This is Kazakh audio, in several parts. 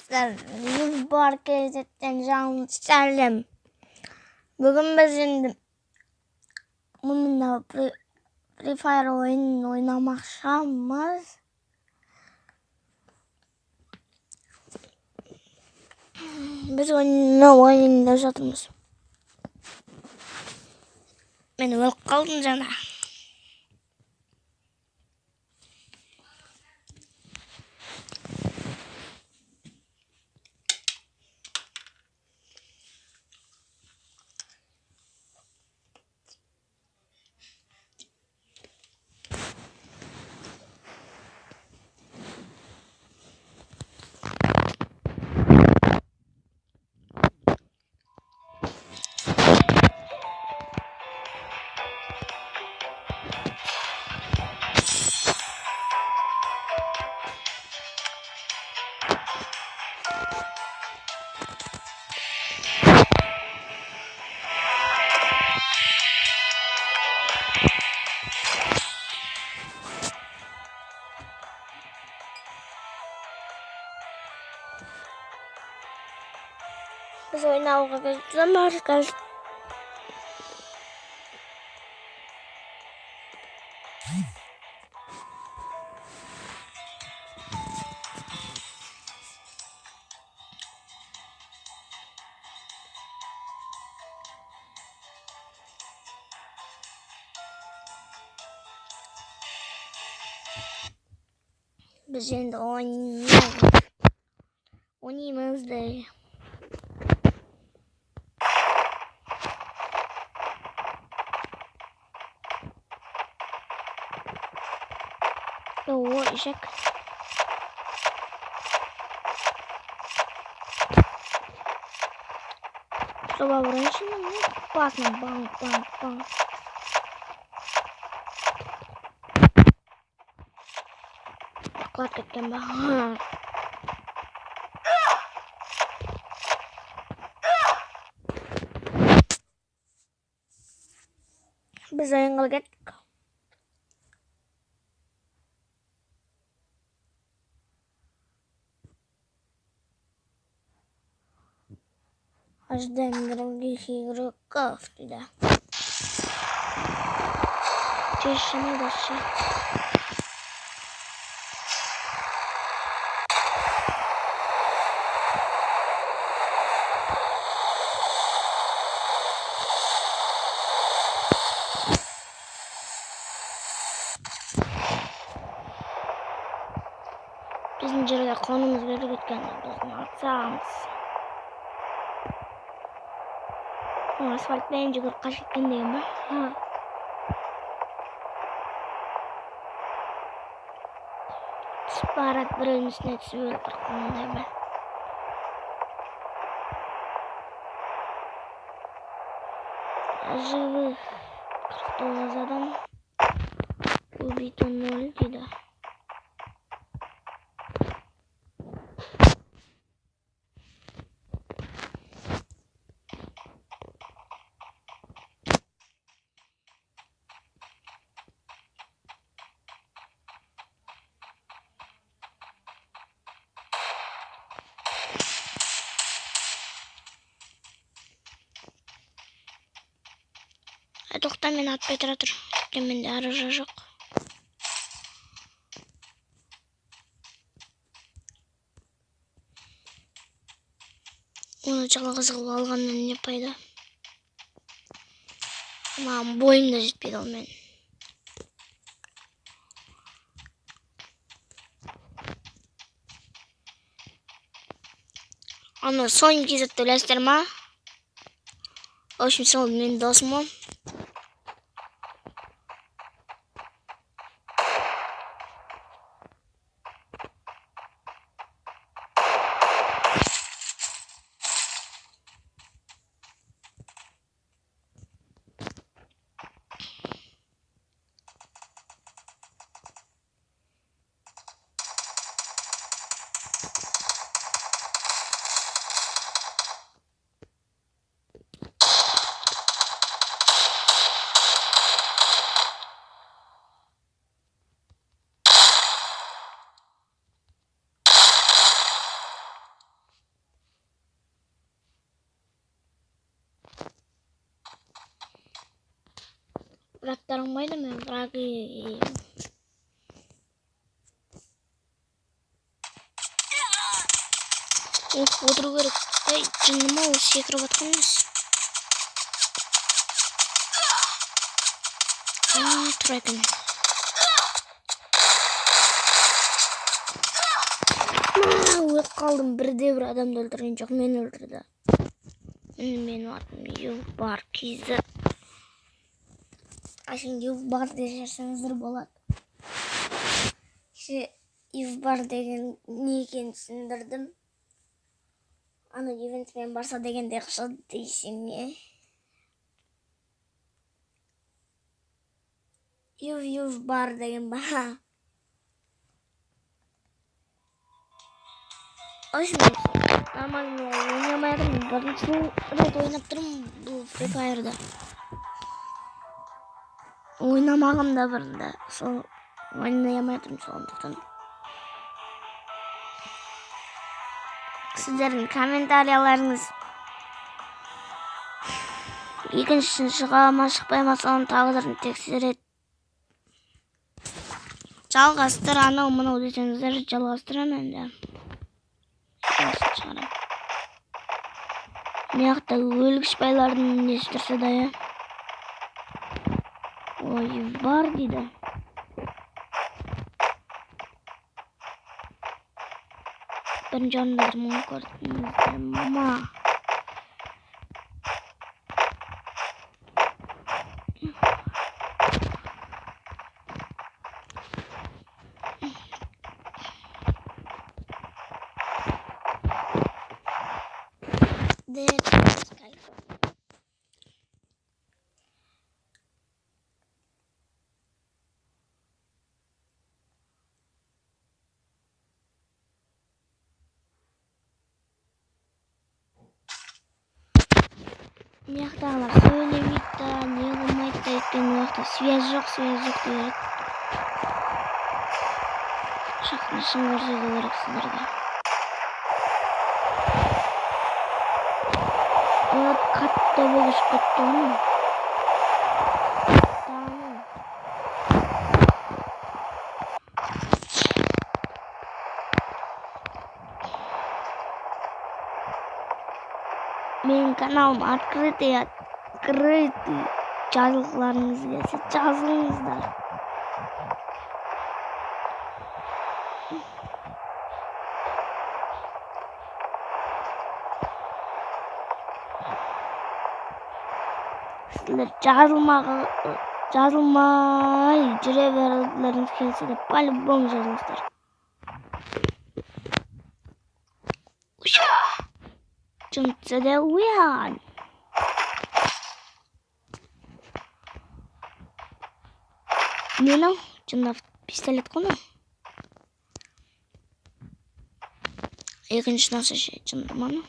Arkadaşlar, 100 bu hareketten canlı çiçeğim. Bugün biz şimdi bununla Free Fire oyununu oynamakşamız. Biz oyunda uzatımız. Beni öl kaldın cana. Biz oyuna uğraşacağız arkadaşlar. Biz şimdi oynayacağız değil. Yo, eşek. Şuraya vurayım şimdi mi? Basma, bang. Kulak etken ben. Biz oyunga gittik. Аждем игру кофту. Тишина дальше. Bizim жерге konumuz böyle gitkenler bizim atsağımız. Asfalt bence kırkaç gitken mi? Ha. Sparat birin üstüne düşüyor kırkın değil mi? Живых 49 adam убито 0 dedi. Тоқта мен атпай тұра тұр. Менде арыжы жоқ. Оны жалғыз қылып алғаннан не пайда? Маған бойым да жетпейді ол мен. Аны соң кезетті білесіздер ма? В общем, сол мен досым. аттарыңбайды мен бірақ отыру керек. Ей, жынным ау, секіріп атқан емес. Тұр екен. Өліп қалдым, бірде-бір адамды өлтірген жоқ, мен өлтірді. Менің атым Ювбар Кизі. Ашын Ювбар дешерсеңіздер болады. Ювбар деген не екенін түсіндірдім. Аны ивентмен барса дегенде қышылды дейсің не? Ювбар деген ба. Ашын нормально ойнамайдым. Бірінші рет ойнап тұрмын бұл Free Fire'да. Ойнамағым да бірінде. Сол ойнамайдым сондықтан. Сіздердің комментарияларыңыз екіншісін шыға ма шықпай ма соның тағдырын тексереді. Жалғастыр анау мынау десеңіздер жалғастырамын енді. Мияқта өлгіш байлардың несі тұрса да я. Ой, бар дейді. Бірінші орында тұрмын көрдіңіздер ма? Мияқтағылар сөйлемейді да, не қылмайды да өйткені уақытта связь жоқ деген. Шақынышын көрсету керек сіздерге. Қатты болғыш көтті оның. Менің каналым открытый. Жазылғыларыңыз келсе жазылыңыздар. Сіздер жазылмай жүре бергілеріңіз келсе де по-любому жазылыңыздар. Жынтсыда ұян. Менің жында пистолет қоны. Екінші насы жынды маны.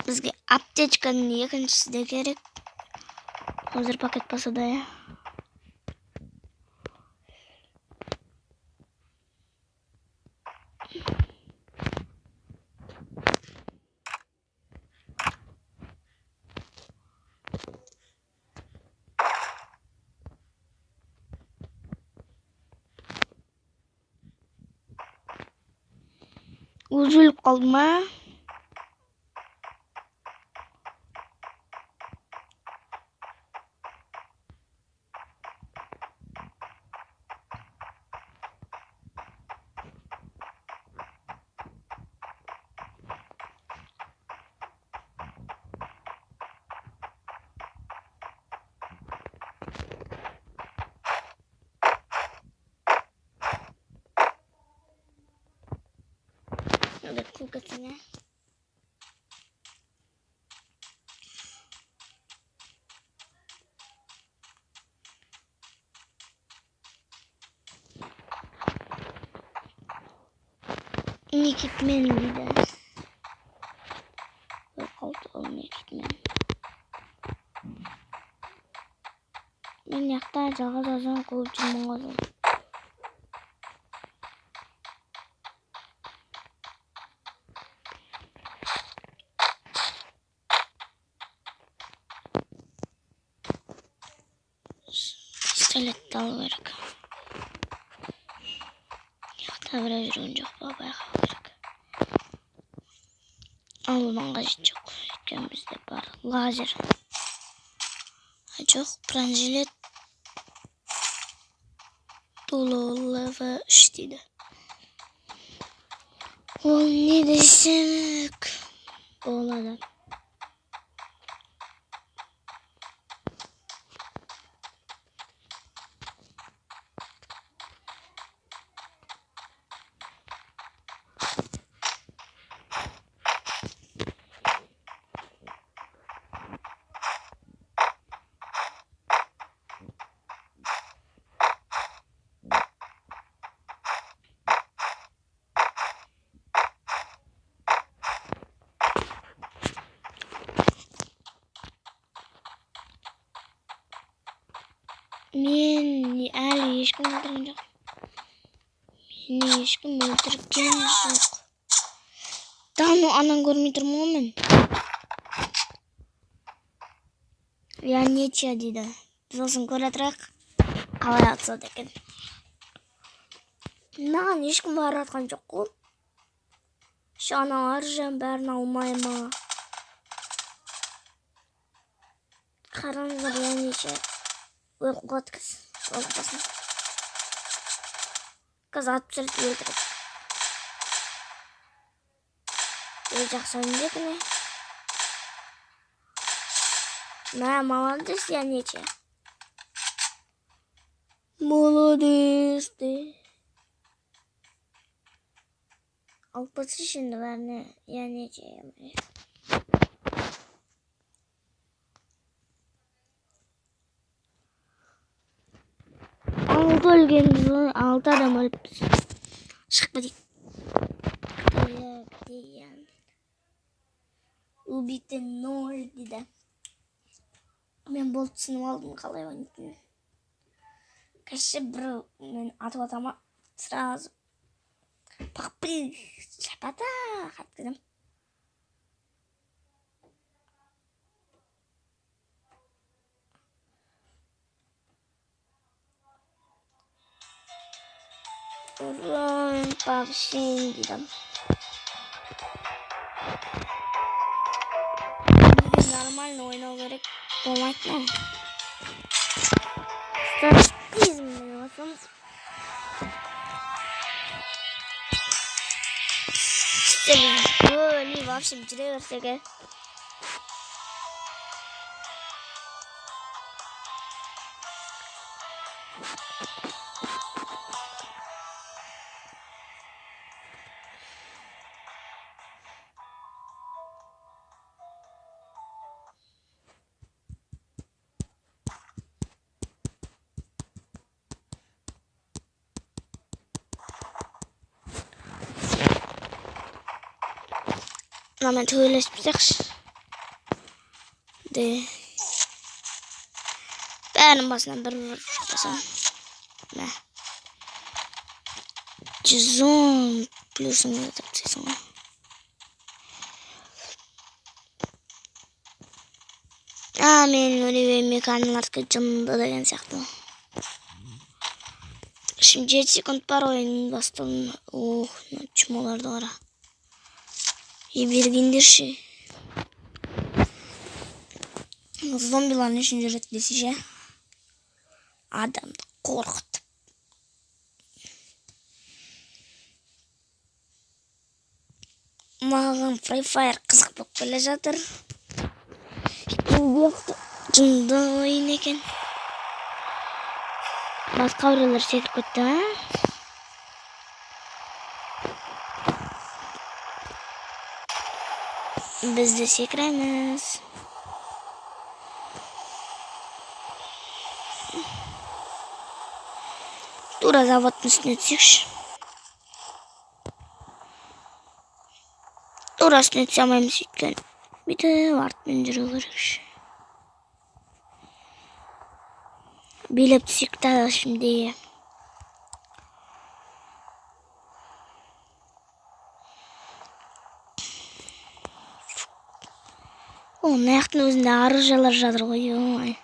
Бізге аптечканың екіншісі де керек. Қазір пакет баса да я. Üzülüp kaldım ha. Udah kulkasnya. Naked Man дейді. Ол Naked Man. Мен яқта жалғыз азан қылып жүрмін ғой. пистолетті алу керек. Яқта бір жүрген жоқ па, байқау керек. Алудан қажет жоқ. Өйткені бізде бар лазер. Жоқ, бронежилет. Лв3 дейді. Ол не десек болады. Men әлі ешкім өлтірген жоқ. Мені ешкім өлтірген жоқ. Дану анан көрмей тұрмын мен. Я нече дейді. Біз осын көре тұрайық. Қалай атсады екен. Маған ешкім бар атқан жоқ қой. Шаналар жан бәрін алмай ма? Қараңыздар, я нече. Ой, қуат кіз. Олқасын. Кіз атып сұрет өлтіріп. Жақсы өндек не? Мә, молодец, я нече. Молодец, де. Алпысы şimdi бәріне, я нече. Алты өлгенбіз, 6 адам өліппіз. Шықпа дейік. Где? Убиты 0 дейді. Мен болды түсініп алдым қалай ойнайтынын. Кәші бір мен атып атама сразу пақпи шапата қаттым. Уран павшин дедім. Бізге нормально ойнау керек болмайды ма? Стратегизм мен осымыз. İşte biz böyle вообще жүре берсек. Hemen töylesipsek. De. Benim basından bir basam. Ne? 110 plus'unu yatırsın. Men öyle mekanlar kıcımda da gençaktı. Şimdi 7 sekund var oyun bastım. Oh, ne çumalar da var. İyi bir gündür şey. Zombilerin işini üretlesice. Adamı korkutup. Mağın Free Fire kızık bak böyle жатыр. Cımda oyun eken. Басқа біреулер секіріп кетті ма? Біз де секіреміз. Тура заводтың үстіне түсейікші. Тура үстіне түсе алмаймыз өйткені. Бүйтіп артымен жүру керекші. Билеп түсейік та şimdi. Оның аяқтың өзінде арыз жалар жатыр ғой.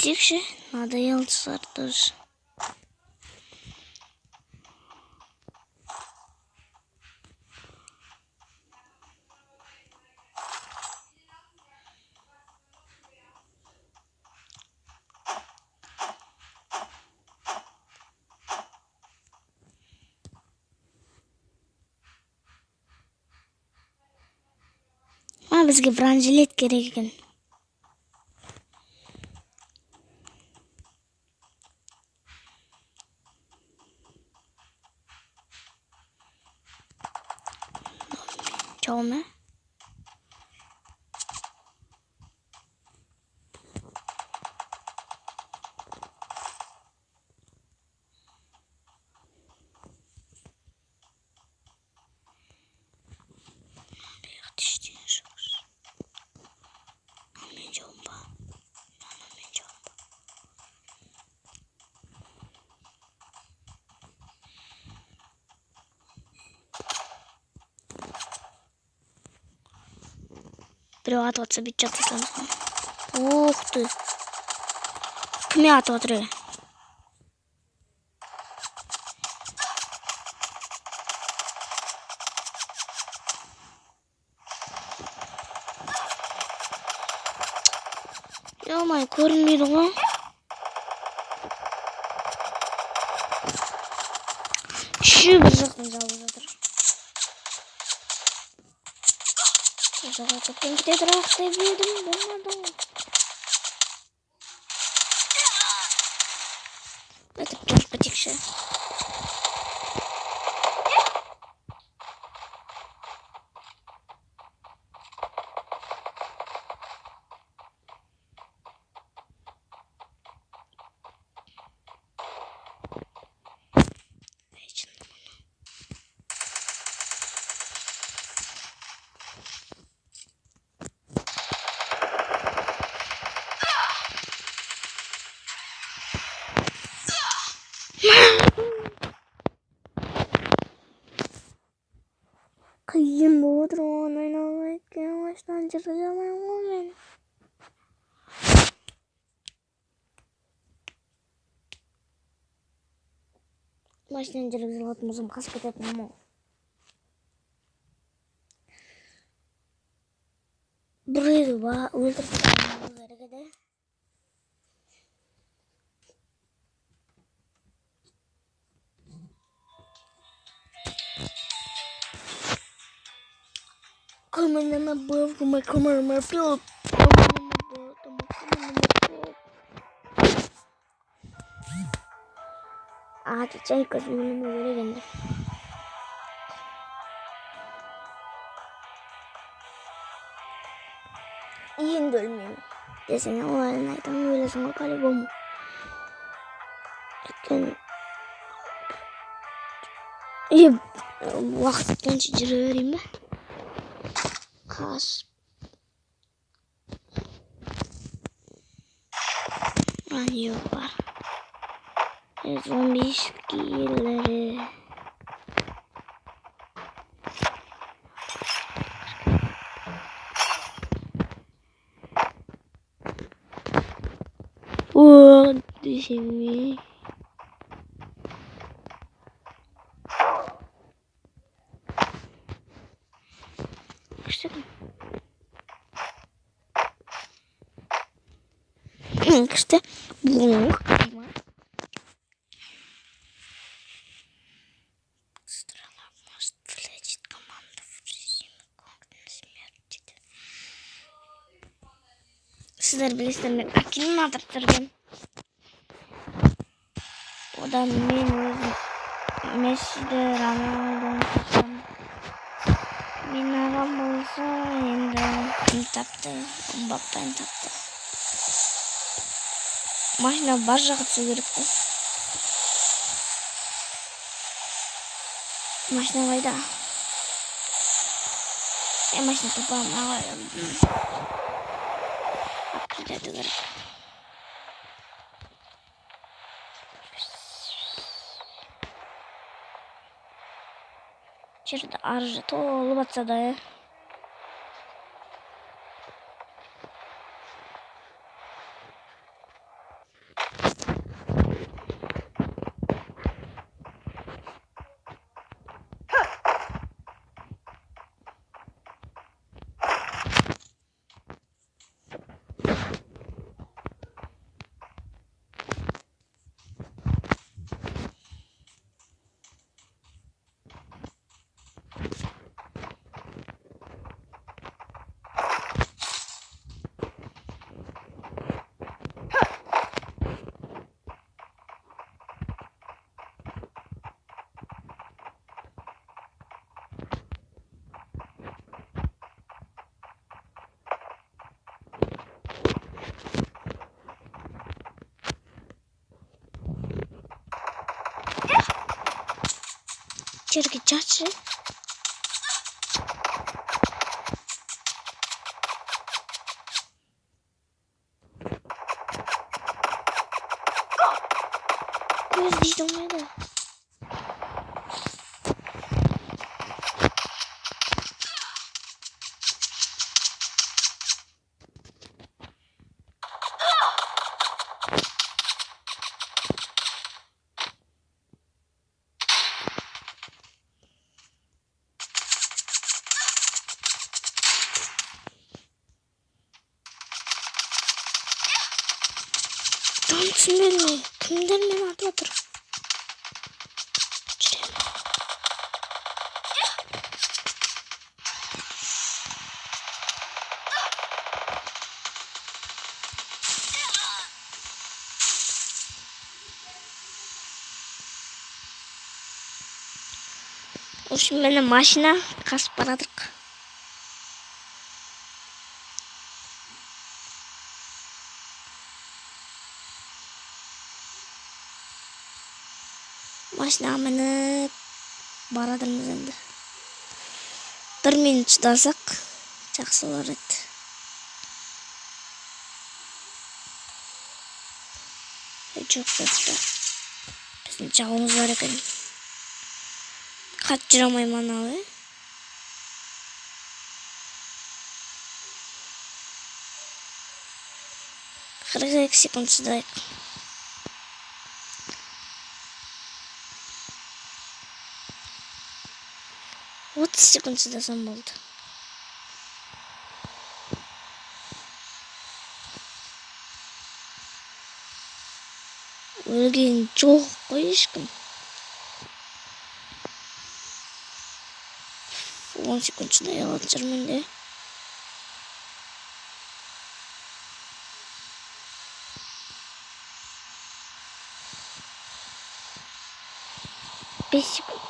кетсекші, надоел шығар тоже. Бізге бронежилет керек екен. Чау ма? Біреу атып атса бүйтіп жаттасамыз. Ух ты. Кім атып отыр? Ё-моё, көрінмейді ғой. Бір жақтан жалғыз жатыр. Жаға көптен кетеді рақтай бедім, болмады. Өтіп тұрып кетекші. Қиын болып отыр, оны айналып кеткен машинаны жүргізе алмаймын ғой мен. Машинаны жүргізе алатын болсам қасып кететін ма? Біреуді өлтіріп кеткен керек еді. Командама был, командама был. Отвечай, как мы говорим. Енді өлмеймін. Десең оларын айтамын, өлесің ғой по-любому. Өйткені уақыт өткенше жүре берейін бе? Қас. Не бар. Зомби шкиллері. О, десеме. Что там? Что? Бух. Страна может вылечить команду в режиме когтной смерти. Сіздер білесіздер, мен акинатор түрген. Одан мен өзім Мессиді, Роналдоны тапсам. Мен ағам болса, енді кім тапты? Мбаппені тапты. Машина бар жаққа түсу керек қой. Машина қайда? Машина тапамын. Открыть ету керек. Жерді аржы толып атса да, жерге жатшы. Көз дейді olmaydı. Түсінбедім. Кімдер мені атып отыр? Şimdi meni машина kasıp baradık. Машина meni baradırmız endi. 1 minut çıdasak жақсы болар еді. Жоқ бопты. Біздің жауымыз бар екен. Қат жүре алмаймын анау, 42 секунд шыдайық. Отыз секунд шыдасам болды. Өлген жоқ қой ешкім. 10 секунд шыдай алатын шығармын де. Бес секунд.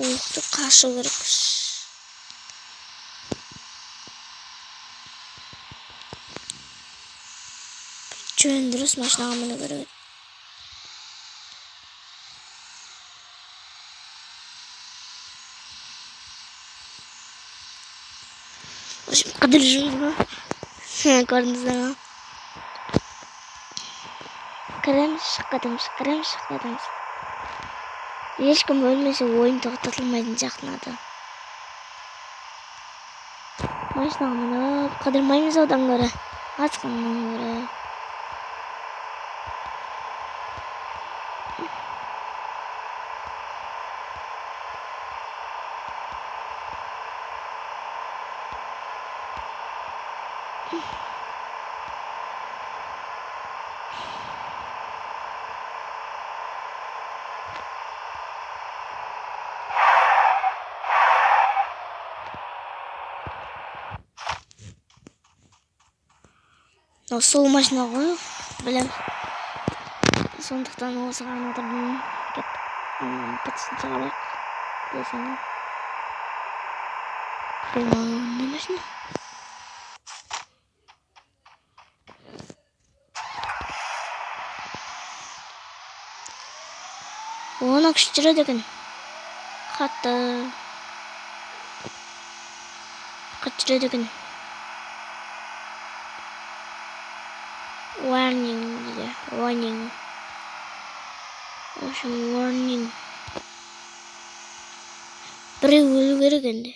Оқты қашу керек. Жөн дұрыс машинаға міну керек. Қыдыр жүрміз ба? Көрдіңіздер ма? Кіреміз, шыққатымыз. Ешкім өлмесе ойын тоқтатылмайтын жақынады. Машинаға мініп, қыдырмаймыз одан көрі. Атқаннан көрі. Сол машина ғой, білем. Сондықтан осыған отырдым. Кеп, пытысын шығарайық. Білесің. Не машина? Оны күш жүреді екен. Қатты жүреді екен. Warning gitu, warning. Warning. Біреу керек енді.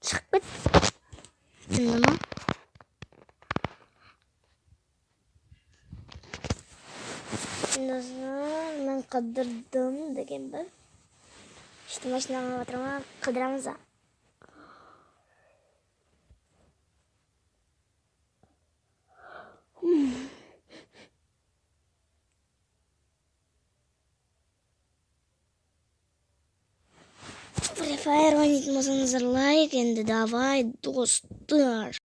Шығып кет. Нема? Мен қыдырдым деген бір. Işte машинаға отырма, қыдырамыз да. Free Fire ойнайтын болсаңыздар лайк, енді давай достар.